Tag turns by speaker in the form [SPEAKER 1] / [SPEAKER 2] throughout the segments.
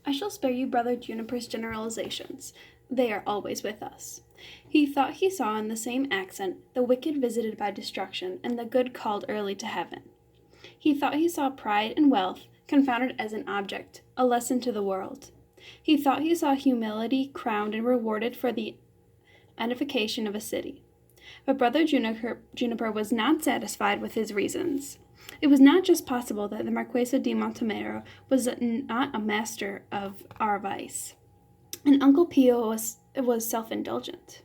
[SPEAKER 1] I shall spare you Brother Juniper's generalizations. They are always with us. He thought he saw in the same accent the wicked visited by destruction and the good called early to heaven. He thought he saw pride and wealth confounded as an object, a lesson to the world. He thought he saw humility crowned and rewarded for the edification of a city. But Brother Juniper was not satisfied with his reasons. It was not just possible that the Marquesa de Montemero was not a master of our vice, and Uncle Pio was self-indulgent.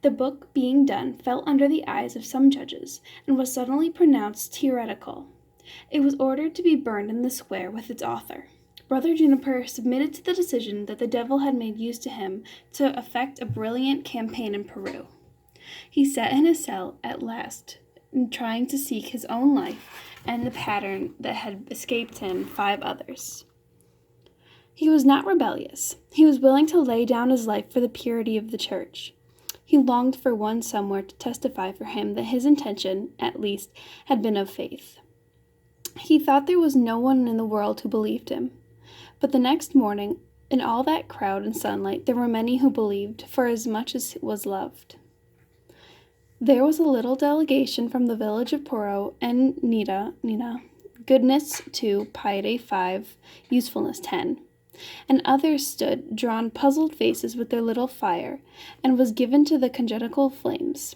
[SPEAKER 1] The book, being done, fell under the eyes of some judges, and was suddenly pronounced heretical. It was ordered to be burned in the square with its author. Brother Juniper submitted to the decision that the devil had made use to him to effect a brilliant campaign in Peru. He sat in his cell at last, trying to seek his own life and the pattern that had escaped him 5 others. He was not rebellious. He was willing to lay down his life for the purity of the church. He longed for one somewhere to testify for him that his intention, at least, had been of faith. He thought there was no one in the world who believed him. But the next morning, in all that crowd and sunlight, there were many who believed, for as much as was loved. There was a little delegation from the village of Poro and Nina, goodness 2, piety 5, usefulness 10. And others stood, drawn puzzled faces with their little fire, and was given to the congenital flames.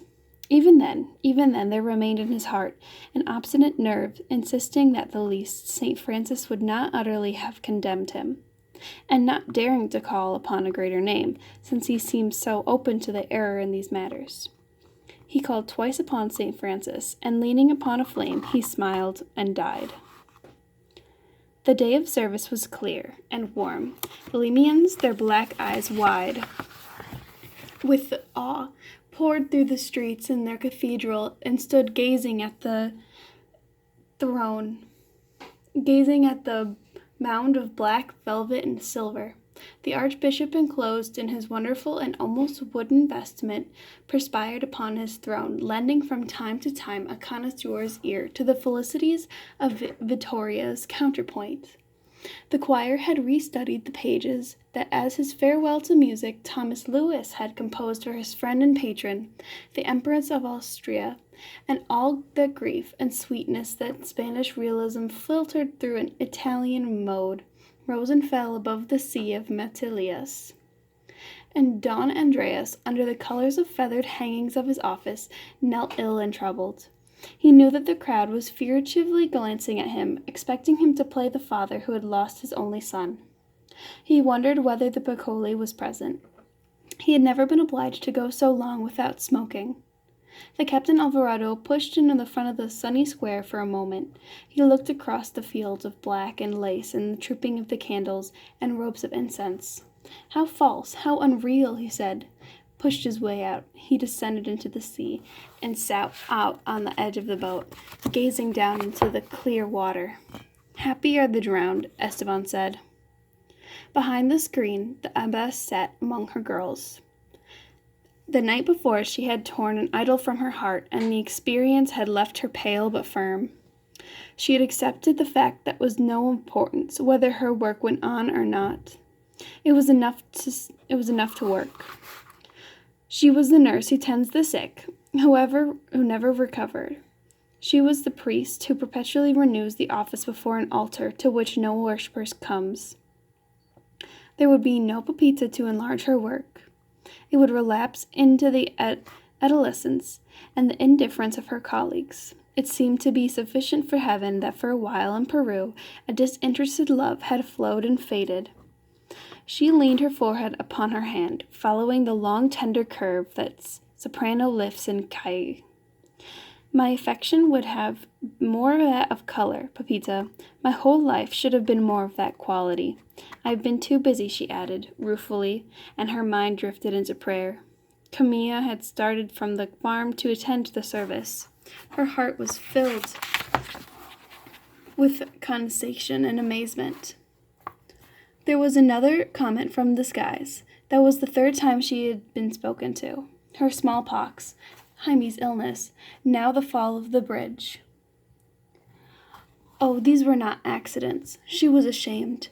[SPEAKER 1] Even then, there remained in his heart an obstinate nerve insisting that the least St. Francis would not utterly have condemned him, and not daring to call upon a greater name, since he seemed so open to the error in these matters. He called twice upon St. Francis, and leaning upon a flame, he smiled and died. The day of service was clear and warm. The Lemians, their black eyes wide with awe, poured through the streets in their cathedral and stood gazing at the throne, gazing at the mound of black velvet and silver. The archbishop, enclosed in his wonderful and almost wooden vestment, perspired upon his throne, lending from time to time a connoisseur's ear to the felicities of Vittoria's counterpoint. The choir had restudied the pages that, as his farewell to music, Thomas Lewis had composed for his friend and patron, the Empress of Austria, and all the grief and sweetness that Spanish realism filtered through an Italian mode rose and fell above the sea of Metilius. And Don Andreas, under the colors of feathered hangings of his office, knelt ill and troubled. He knew that the crowd was furtively glancing at him, expecting him to play the father who had lost his only son. He wondered whether the Piccoli was present. He had never been obliged to go so long without smoking. The Captain Alvarado pushed into the front of the sunny square for a moment. He looked across the fields of black and lace and the trooping of the candles and ropes of incense. How false, how unreal, he said. Pushed his way out. He descended into the sea and sat out on the edge of the boat, gazing down into the clear water. Happy are the drowned, Esteban said. Behind the screen, the Abbess sat among her girls. The night before, she had torn an idol from her heart, and the experience had left her pale but firm. She had accepted the fact that was no importance whether her work went on or not. It was enough to work. She was the nurse who tends the sick, who never recovered. She was the priest who perpetually renews the office before an altar to which no worshipper comes. There would be no Pepita to enlarge her work. It would relapse into the adolescence and the indifference of her colleagues. It seemed to be sufficient for heaven that for a while in Peru a disinterested love had flowed and faded. She leaned her forehead upon her hand, following the long tender curve that soprano lifts in Kai. My affection would have more of that of color, Pepita. My whole life should have been more of that quality. I have been too busy, she added, ruefully, and her mind drifted into prayer. Camila had started from the farm to attend the service. Her heart was filled with consternation and amazement. There was another comment from the skies. That was the 3rd time she had been spoken to. Her smallpox, Jaime's illness, now the fall of the bridge. Oh, these were not accidents. She was ashamed.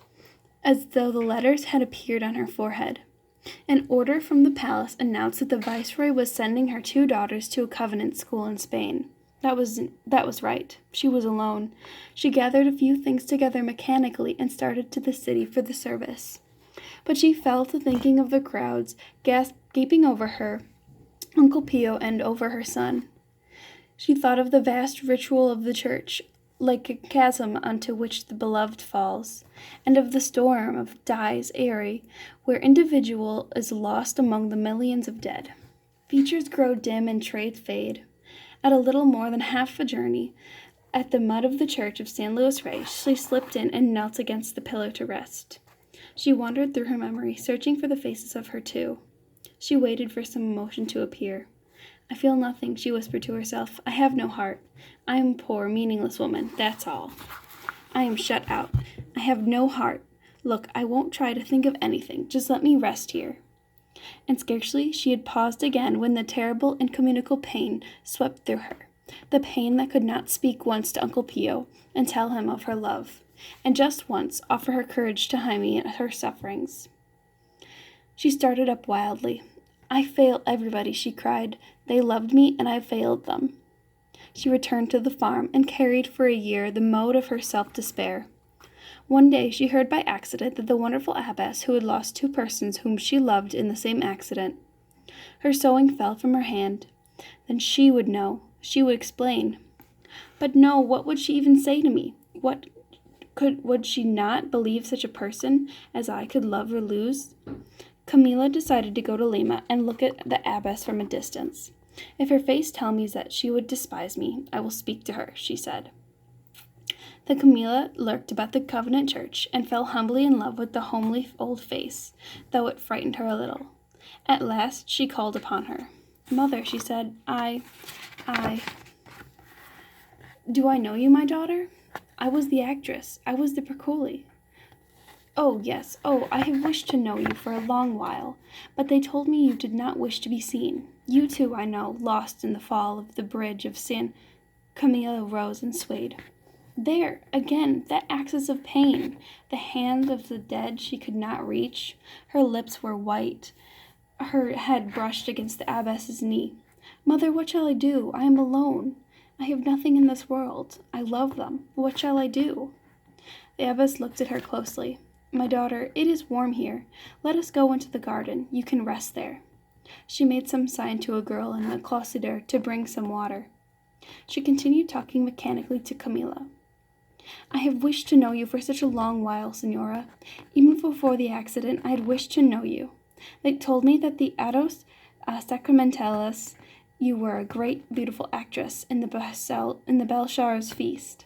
[SPEAKER 1] as though the letters had appeared on her forehead. An order from the palace announced that the viceroy was sending her 2 daughters to a convent school in Spain. That was right. She was alone. She gathered a few things together mechanically and started to the city for the service. But she fell to thinking of the crowds gaping over her, Uncle Pio, and over her son. She thought of the vast ritual of the church, like a chasm unto which the beloved falls, and of the storm of dies airy, where individual is lost among the millions of dead. Features grow dim and traits fade. At a little more than half a journey, at the mud of the church of San Luis Rey, she slipped in and knelt against the pillar to rest. She wandered through her memory, searching for the faces of her 2. She waited for some emotion to appear. I feel nothing, she whispered to herself. I have no heart. I am a poor, meaningless woman, that's all. I am shut out. I have no heart. Look, I won't try to think of anything. Just let me rest here. And scarcely she had paused again when the terrible, incommunicable pain swept through her. The pain that could not speak once to Uncle Pio and tell him of her love, and just once offer her courage to Jaime and her sufferings. She started up wildly. I fail everybody, she cried. They loved me, and I failed them. She returned to the farm and carried for a year the mood of her self-despair. One day she heard by accident that the wonderful abbess who had lost 2 persons whom she loved in the same accident. Her sewing fell from her hand. Then she would know. She would explain. But no, what would she even say to me? Would she not believe such a person as I could love or lose? Camila decided to go to Lima and look at the abbess from a distance. If her face tells me that she would despise me, I will speak to her, she said. The Camila lurked about the convent church and fell humbly in love with the homely old face, though it frightened her a little. At last she called upon her. Mother, she said, Do I know you, my daughter? I was the actress. I was the Percoli. Oh, yes. Oh, I have wished to know you for a long while, but they told me you did not wish to be seen. You too, I know, lost in the fall of the bridge of San... Camila rose and swayed. There, again, that access of pain. The hand of the dead she could not reach. Her lips were white. Her head brushed against the abbess's knee. Mother, what shall I do? I am alone. I have nothing in this world. I love them. What shall I do? The abbess looked at her closely. My daughter, it is warm here. Let us go into the garden. You can rest there. She made some sign to a girl in the cloister to bring some water. She continued talking mechanically to Camila. I have wished to know you for such a long while, Senora. Even before the accident, I had wished to know you. They told me that the Ados Sacramentales, you were a great, beautiful actress in the Belshazzar's feast.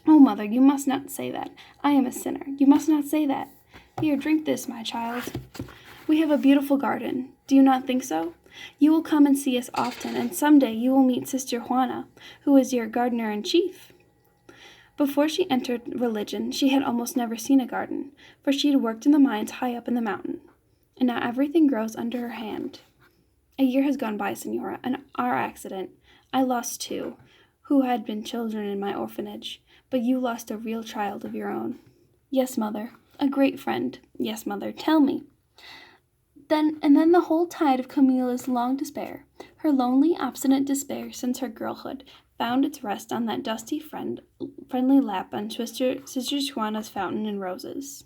[SPEAKER 1] Oh, mother, you must not say that. I am a sinner. You must not say that. Here, drink this, my child. We have a beautiful garden. Do you not think so? You will come and see us often, and some day you will meet Sister Juana, who is your gardener-in-chief. Before she entered religion, she had almost never seen a garden, for she had worked in the mines high up in the mountain, and now everything grows under her hand. A year has gone by, Senora, and our accident. I lost 2, who had been children in my orphanage, but you lost a real child of your own. Yes, mother. A great friend. Yes, mother. Tell me. Then the whole tide of Camila's long despair, her lonely, obstinate despair since her girlhood, found its rest on that dusty friendly lap on Sister Juana's fountain and roses.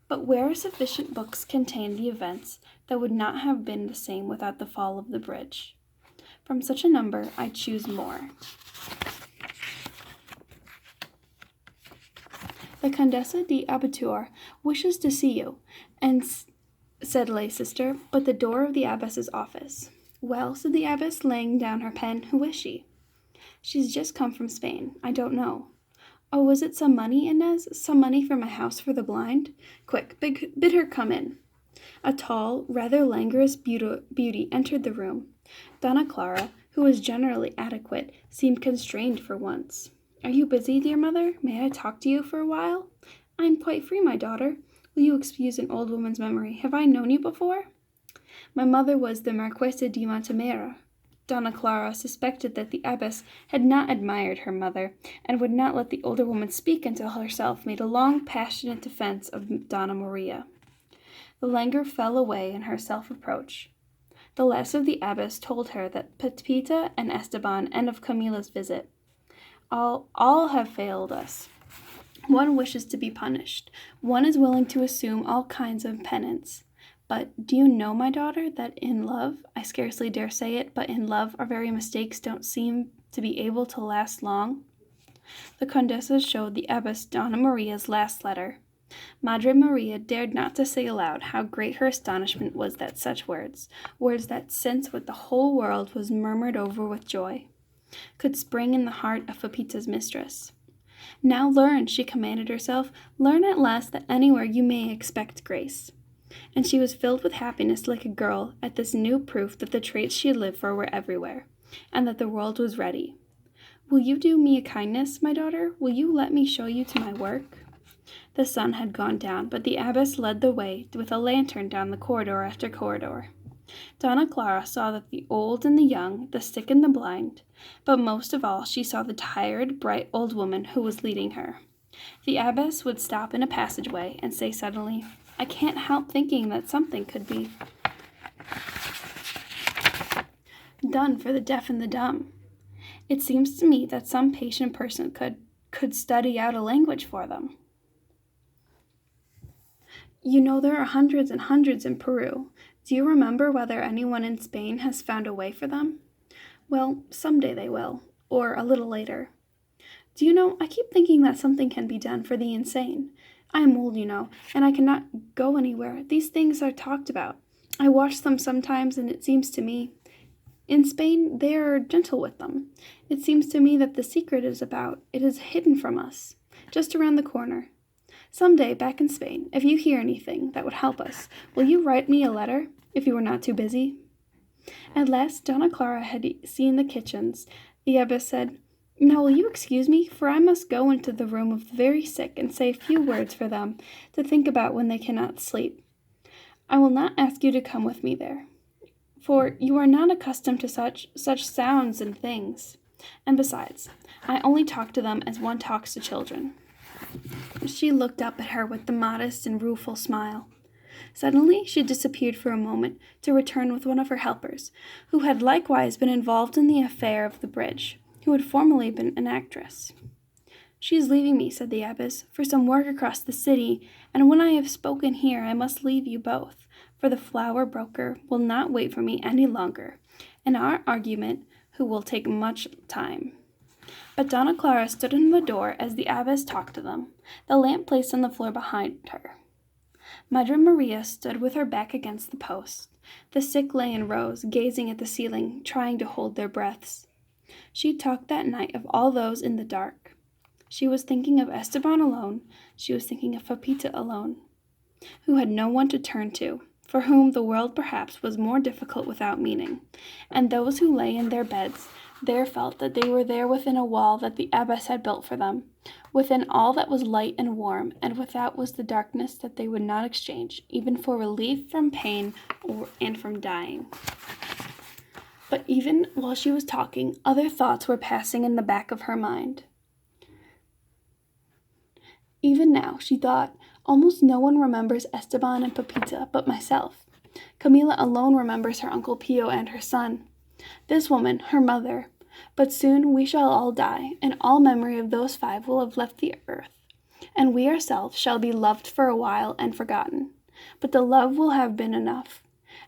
[SPEAKER 1] But where are sufficient books contained the events that would not have been the same without the fall of the bridge? From such a number, I choose more. The Condesa de Abitur wishes to see you, and said lay sister, but the door of the abbess's office. Well, said the abbess, laying down her pen, who is she? She's just come from Spain. I don't know. Oh, was it some money, Inez? Some money for my house for the blind? Quick, bid her come in. A tall, rather languorous beauty entered the room. Donna Clara, who was generally adequate, seemed constrained for once. Are you busy, dear mother? May I talk to you for a while? I am quite free, my daughter. Will you excuse an old woman's memory? Have I known you before? My mother was the Marquesa de Montemera. Donna Clara suspected that the abbess had not admired her mother, and would not let the older woman speak until herself made a long, passionate defense of Donna Maria. The languor fell away in her self-reproach. The last of the abbess told her that Pepita and Esteban, and of Camila's visit, all have failed us. One wishes to be punished. One is willing to assume all kinds of penance. But do you know, my daughter, that in love, I scarcely dare say it, but in love our very mistakes don't seem to be able to last long? The Condesa showed the abbess Donna Maria's last letter. Madre Maria dared not to say aloud how great her astonishment was that such words that since what the whole world was murmured over with joy, could spring in the heart of Pepita's mistress. Now learn, she commanded herself, learn at last that anywhere you may expect grace. And she was filled with happiness like a girl at this new proof that the traits she had lived for were everywhere, and that the world was ready. Will you do me a kindness, my daughter? Will you let me show you to my work? The sun had gone down, but the abbess led the way with a lantern down the corridor after corridor. Donna Clara saw that the old and the young, the sick and the blind, but most of all she saw the tired, bright old woman who was leading her. The abbess would stop in a passageway and say suddenly, I can't help thinking that something could be done for the deaf and the dumb. It seems to me that some patient person could study out a language for them. You know there are hundreds and hundreds in Peru. Do you remember whether anyone in Spain has found a way for them? Well, someday they will, or a little later. Do you know, I keep thinking that something can be done for the insane. I am old, you know, and I cannot go anywhere. These things are talked about. I watch them sometimes, and it seems to me, in Spain, they are gentle with them. It seems to me that the secret is it is hidden from us, just around the corner. Someday, back in Spain, if you hear anything that would help us, will you write me a letter, if you are not too busy? At last, Donna Clara had seen the kitchens. The abbess said, Now will you excuse me, for I must go into the room of the very sick and say a few words for them to think about when they cannot sleep. I will not ask you to come with me there, for you are not accustomed to such sounds and things. And besides, I only talk to them as one talks to children. She looked up at her with the modest and rueful smile. Suddenly she disappeared for a moment to return with one of her helpers, who had likewise been involved in the affair of the bridge, who had formerly been an actress. She is leaving me, said the abbess, for some work across the city, and when I have spoken here I must leave you both, for the flower broker will not wait for me any longer, and our argument who will take much time. But Donna Clara stood in the door as the abbess talked to them, the lamp placed on the floor behind her. Madre Maria stood with her back against the post. The sick lay in rows, gazing at the ceiling, trying to hold their breaths. She talked that night of all those in the dark. She was thinking of Esteban alone. She was thinking of Pepita alone, who had no one to turn to, for whom the world perhaps was more difficult without meaning, and those who lay in their beds there felt that they were there within a wall that the abbess had built for them, within all that was light and warm, and without was the darkness that they would not exchange, even for relief from pain and from dying. But even while she was talking, other thoughts were passing in the back of her mind. Even now, she thought, almost no one remembers Esteban and Pepita but myself. Camila alone remembers her Uncle Pio and her son. This woman, her mother. But soon we shall all die, and all memory of those five will have left the earth, and we ourselves shall be loved for a while and forgotten. But the love will have been enough,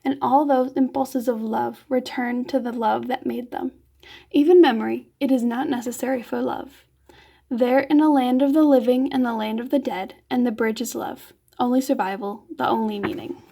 [SPEAKER 1] and all those impulses of love return to the love that made them. Even memory, it is not necessary for love. There in a land of the living and the land of the dead, and the bridge is love. Only survival, the only meaning.